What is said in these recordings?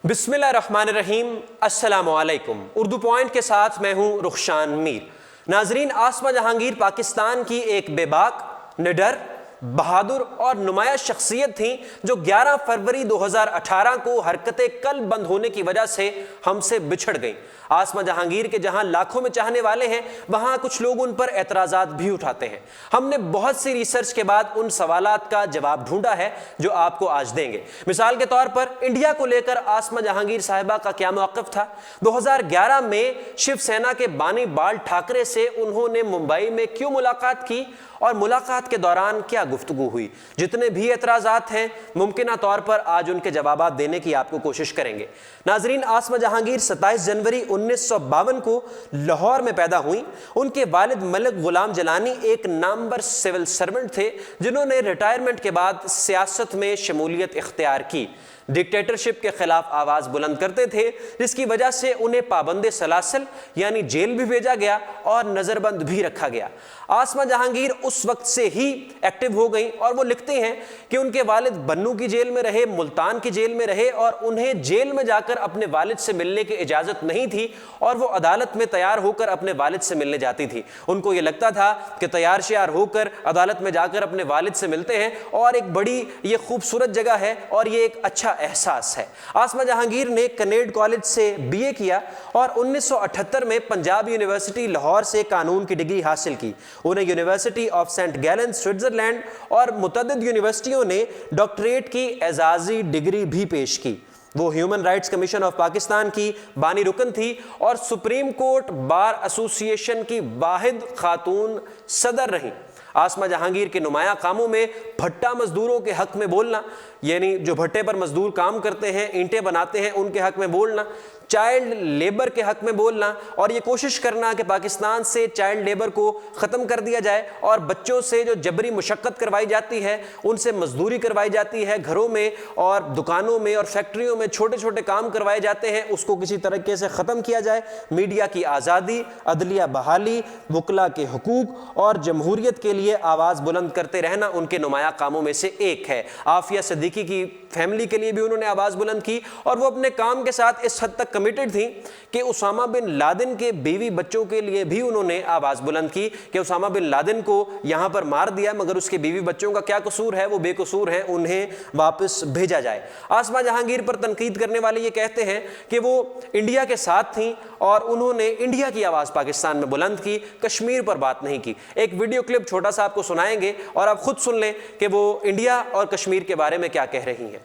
बिस्मिल्लाहिर्रहमानिर्रहीम, अस्सलामुअलैकुम। उर्दू पॉइंट के साथ मैं हूं रुखशान मीर। नाजरीन, आसमा जहांगीर पाकिस्तान की एक बेबाक, निडर, बहादुर और नुमाया शख्सियत थी जो 11 फरवरी 2018 को हरकते कल बंद होने की वजह से हमसे बिछड़ गई। आसमा जहांगीर के जहां लाखों में चाहने वाले हैं, वहां कुछ लोग उन पर एतराज़ात भी उठाते हैं। हमने बहुत सी रिसर्च के बाद उन सवालात का जवाब ढूंढा है जो आपको आज देंगे। मिसाल के तौर पर इंडिया को लेकर आसमा जहांगीर साहिबा का क्या मौक़िफ़ था। 2011 में शिवसेना के बानी बाल ठाकरे से उन्होंने मुंबई में क्यों मुलाकात की और मुलाकात के दौरान क्या गुफ्तगू हुई। जितने भी एतराज़ात हैं, मुमकिना तौर पर आज उनके जवाबात देने की आपको कोशिश करेंगे। नाजरीन, आसमा जहांगीर 27 जनवरी 1952 को लाहौर में पैदा हुई। उनके वालिद मलिक गुलाम जलानी एक नामवर सिविल सर्वेंट थे जिन्होंने रिटायरमेंट के बाद सियासत में शमूलियत इख्तियार की। डिक्टेटरशिप के खिलाफ आवाज बुलंद करते थे, जिसकी वजह से उन्हें पाबंदे सलासल यानी जेल भी भेजा गया और नजरबंद भी रखा गया। आसमा जहांगीर उस वक्त से ही एक्टिव हो गई और वो लिखते हैं कि उनके वालिद बन्नू की जेल में रहे, मुल्तान की जेल में रहे और उन्हें जेल में जाकर अपने वालिद से मिलने की इजाजत नहीं थी और वो अदालत में तैयार होकर अपने वालिद से मिलने जाती थी। उनको ये लगता था कि तैयार श्यार होकर अदालत में जाकर अपने वालिद से मिलते हैं और एक बड़ी ये खूबसूरत जगह है और ये एक अच्छा एहसास है। आसमा जहांगीर ने कनेड कॉलेज से बीए किया और 1978 में पंजाब यूनिवर्सिटी लाहौर से कानून की डिग्री हासिल की। उन्हें university of saint Gallens Switzerland और मुतअद्दिद यूनिवर्सिटियों ने डॉक्टरेट की एजाजी डिग्री भी पेश की। वो human rights commission of Pakistan की बानी रुकन थी और सुप्रीम कोर्ट बार एसोसिएशन की वाहिद खातून सदर रहीं। आसमा जहांगीर के नुमाया कामों में भट्टा मजदूरों के हक में बोलना, यानी जो भट्टे पर मजदूर काम करते हैं, ईंटें बनाते हैं, उनके हक में बोलना, चाइल्ड लेबर के हक में बोलना और ये कोशिश करना कि पाकिस्तान से चाइल्ड लेबर को ख़त्म कर दिया जाए और बच्चों से जो जबरी मुशक्क़त करवाई जाती है, उनसे मजदूरी करवाई जाती है, घरों में और दुकानों में और फैक्ट्रियों में छोटे छोटे काम करवाए जाते हैं, उसको किसी तरीके से ख़त्म किया जाए। मीडिया की आज़ादी, अदलिया बहाली, वकला के हुकूक और जमहूरियत के लिए आवाज़ बुलंद करते रहना उनके नुमाया कामों में से एक है। आफिया सिद्दीकी की फैमिली के लिए भी उन्होंने आवाज़ बुलंद की और वो अपने काम के साथ इस हद तक कमिटेड थी कि उसामा बिन लादेन के बीवी बच्चों के लिए भी उन्होंने आवाज़ बुलंद की कि उसामा बिन लादेन को यहाँ पर मार दिया मगर उसके बीवी बच्चों का क्या कसूर है, वो बेकसूर हैं, उन्हें वापस भेजा जाए। आसमा जहांगीर पर तनकीद करने वाले ये कहते हैं कि वो इंडिया के साथ थीं और उन्होंने इंडिया की आवाज़ पाकिस्तान में बुलंद की, कश्मीर पर बात नहीं की। एक वीडियो क्लिप छोटा सा आपको सुनाएंगे और आप खुद सुन लें कि वो इंडिया और कश्मीर के बारे में क्या कह रही हैं।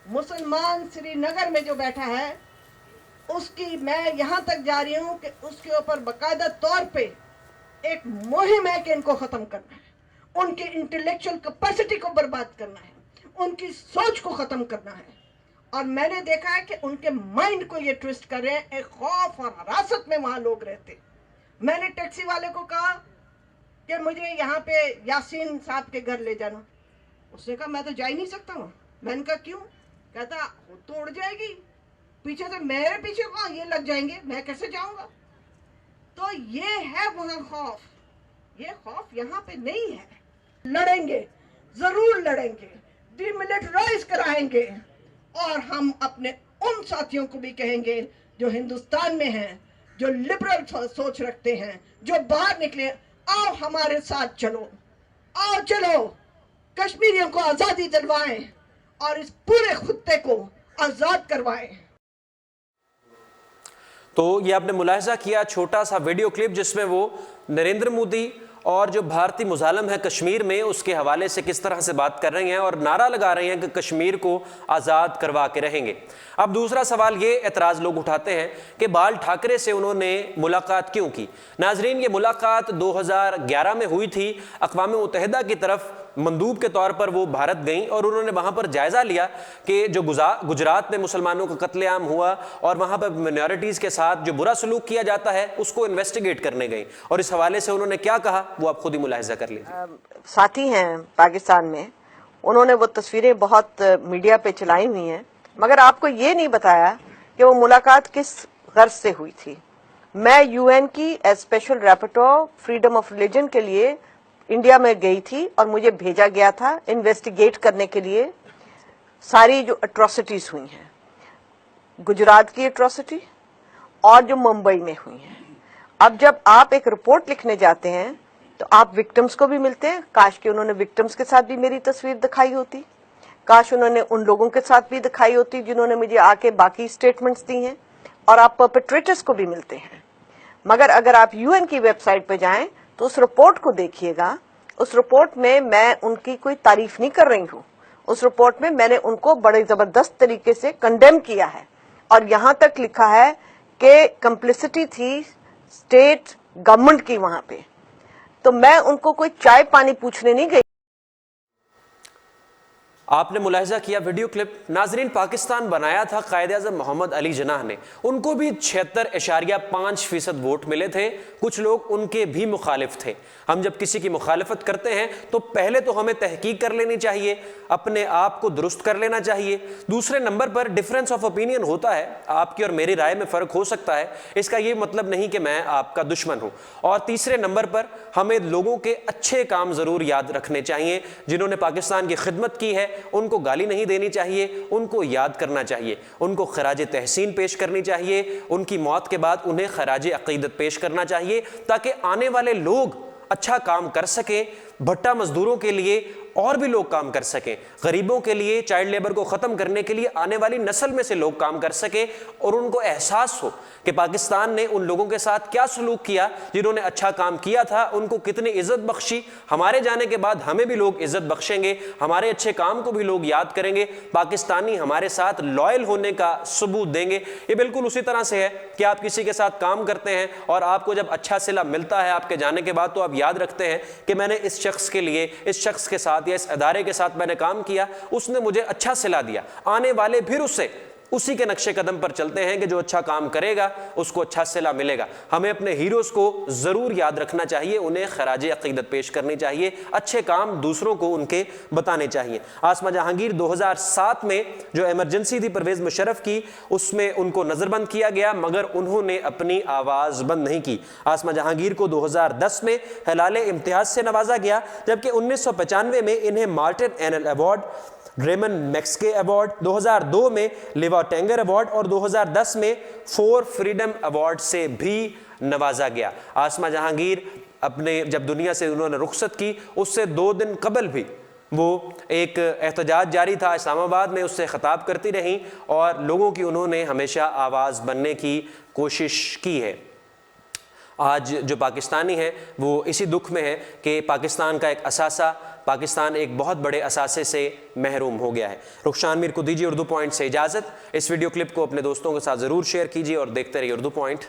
मुसलमान श्रीनगर में जो बैठा है उसकी मैं यहाँ तक जा रही हूँ कि उसके ऊपर बाकायदा तौर पे एक मुहिम है कि इनको ख़त्म करना है, उनकी इंटेलेक्चुअल कैपेसिटी को बर्बाद करना है, उनकी सोच को ख़त्म करना है। और मैंने देखा है कि उनके माइंड को ये ट्विस्ट कर रहे हैं। एक खौफ और हरासत में वहाँ लोग रहते। मैंने टैक्सी वाले को कहा कि मुझे यहाँ पे यासीन साहब के घर ले जाना। उसने कहा मैं तो जा ही नहीं सकता हूँ। मैंने कहा क्यों? कहता तो उड़ जाएगी, पीछे से मेरे पीछे वहाँ ये लग जाएंगे, मैं कैसे जाऊंगा? तो ये है वहाँ खौफ। ये खौफ यहाँ पे नहीं है। लड़ेंगे, जरूर लड़ेंगे, डिमिलिटराइज कराएंगे और हम अपने उन साथियों को भी कहेंगे जो हिंदुस्तान में हैं, जो लिबरल सोच रखते हैं, जो बाहर निकले, आओ हमारे साथ चलो, आओ चलो, कश्मीरियों को आजादी दिलवाएं और इस पूरे खुत्ते को आजाद करवाएं। तो ये आपने मुलाहिजा किया छोटा सा वीडियो क्लिप जिसमें वो नरेंद्र मोदी और जो भारतीय मुजालम है कश्मीर में उसके हवाले से किस तरह से बात कर रही हैं और नारा लगा रही हैं कि कश्मीर को आज़ाद करवा के रहेंगे। अब दूसरा सवाल ये एतराज़ लोग उठाते हैं कि बाल ठाकरे से उन्होंने मुलाकात क्यों की। नाजरीन, ये मुलाकात 2011 में हुई थी। अक़वाम मुत्तहिदा की तरफ मंदूब के तौर पर वो भारत गईं और उन्होंने वहाँ पर जायज़ा लिया कि जो गुजरात में मुसलमानों का कत्लेआम हुआ और वहाँ पर मिनॉरिटीज़ के साथ जो बुरा सलूक किया जाता है उसको इन्वेस्टिगेट करने गईं और इस हवाले से उन्होंने क्या कहा वो आप खुद ही मुलाहिजा कर लीजिए। साथी हैं पाकिस्तान में, उन्होंने वो तस्वीरें बहुत मीडिया पे चलाई हुई हैं, मगर आपको ये नहीं बताया कि वो मुलाकात किस गर्ज से हुई थी। मैं यूएन की as special rapporteur freedom of religion के लिए इंडिया में गई थी और मुझे भेजा गया था इन्वेस्टिगेट करने के लिए सारी जो अट्रॉसिटीज हुई हैं। गुजरात की एट्रॉसिटी और जो मुंबई में हुई है। अब जब आप एक रिपोर्ट लिखने जाते हैं तो आप विक्टिम्स को भी मिलते हैं। काश कि उन्होंने विक्टिम्स के साथ भी मेरी तस्वीर दिखाई होती, काश उन्होंने उन लोगों के साथ भी दिखाई होती जिन्होंने मुझे आके बाकी स्टेटमेंट्स दी हैं, और आप परपेट्रेटर्स को भी मिलते हैं। मगर अगर आप यूएन की वेबसाइट पर जाएं तो उस रिपोर्ट को देखिएगा। उस रिपोर्ट में मैं उनकी कोई तारीफ नहीं कर रही हूं। उस रिपोर्ट में मैंने उनको बड़े जबरदस्त तरीके से कंडेम किया है, और यहां तक लिखा है कि कंप्लिसिटी थी स्टेट गवर्नमेंट की वहां पे। तो मैं उनको कोई चाय पानी पूछने नहीं गई। आपने मुलाहिजा किया वीडियो क्लिप। नाजरीन, पाकिस्तान बनाया था कायद-ए-आज़म मोहम्मद अली जिन्नाह ने। उनको भी 76.5% वोट मिले थे। कुछ लोग उनके भी मुखालिफ थे। हम जब किसी की मुखालिफत करते हैं तो पहले तो हमें तहकीक कर लेनी चाहिए, अपने आप को दुरुस्त कर लेना चाहिए। दूसरे नंबर पर डिफरेंस ऑफ ओपिनियन होता है, आपकी और मेरी राय में फ़र्क हो सकता है, इसका ये मतलब नहीं कि मैं आपका दुश्मन हूँ। और तीसरे नंबर पर हमें लोगों के अच्छे काम ज़रूर याद रखने चाहिए। जिन्होंने पाकिस्तान की खिदमत की है उनको गाली नहीं देनी चाहिए, उनको याद करना चाहिए, उनको खराज तहसीन पेश करनी चाहिए, उनकी मौत के बाद उन्हें खराज अकीदत पेश करना चाहिए, ताकि आने वाले लोग अच्छा काम कर सकें, भट्टा मजदूरों के लिए और भी लोग काम कर सकें, गरीबों के लिए, चाइल्ड लेबर को ख़त्म करने के लिए आने वाली नस्ल में से लोग काम कर सकें, और उनको एहसास हो कि पाकिस्तान ने उन लोगों के साथ क्या सलूक किया जिन्होंने अच्छा काम किया था, उनको कितनी इज़्ज़त बख्शी। हमारे जाने के बाद हमें भी लोग इज़्ज़त बख्शेंगे, हमारे अच्छे काम को भी लोग याद करेंगे, पाकिस्तानी हमारे साथ लॉयल होने का सबूत देंगे। ये बिल्कुल उसी तरह से है कि आप किसी के साथ काम करते हैं और आपको जब अच्छा सिला मिलता है आपके जाने के बाद, तो आप याद रखते हैं कि मैंने इस शख्स के लिए, इस शख्स के साथ या इस अदारे के साथ मैंने काम किया, उसने मुझे अच्छा सिला दिया। आने वाले फिर उससे उसी के नक्शे कदम पर चलते हैं कि जो अच्छा काम करेगा उसको अच्छा सिला मिलेगा। हमें अपने हीरोज़ को ज़रूर याद रखना चाहिए, उन्हें खराज अकीदत पेश करनी चाहिए, अच्छे काम दूसरों को उनके बताने चाहिए। आसमा जहांगीर 2007 में जो इमरजेंसी थी परवेज़ मुशर्रफ की, उसमें उनको नज़रबंद किया गया, मगर उन्होंने अपनी आवाज़ बंद नहीं की। आसमा जहांगीर को 2010 में हिलाले इम्तियाज़ से नवाजा गया, जबकि 1995 में इन्हें Martin Ennals award, Ramon Magsaysay award, 2002 में लिवा टेंगर अवार्ड और 2010 में फॉर फ्रीडम अवार्ड से भी नवाजा गया। आसमा जहांगीर अपने जब दुनिया से उन्होंने रुखसत की, उससे 2 दिन कबल भी वो एक एहतजाज जारी था इस्लामाबाद में, उससे खिताब करती रहीं और लोगों की उन्होंने हमेशा आवाज़ बनने की कोशिश की है। आज जो पाकिस्तानी हैं वो इसी दुख में है कि पाकिस्तान का एक असासा, पाकिस्तान एक बहुत बड़े असासे से महरूम हो गया है। रुखशान मीर को दीजिए उर्दू पॉइंट से इजाज़त। इस वीडियो क्लिप को अपने दोस्तों के साथ ज़रूर शेयर कीजिए और देखते रहिए उर्दू पॉइंट।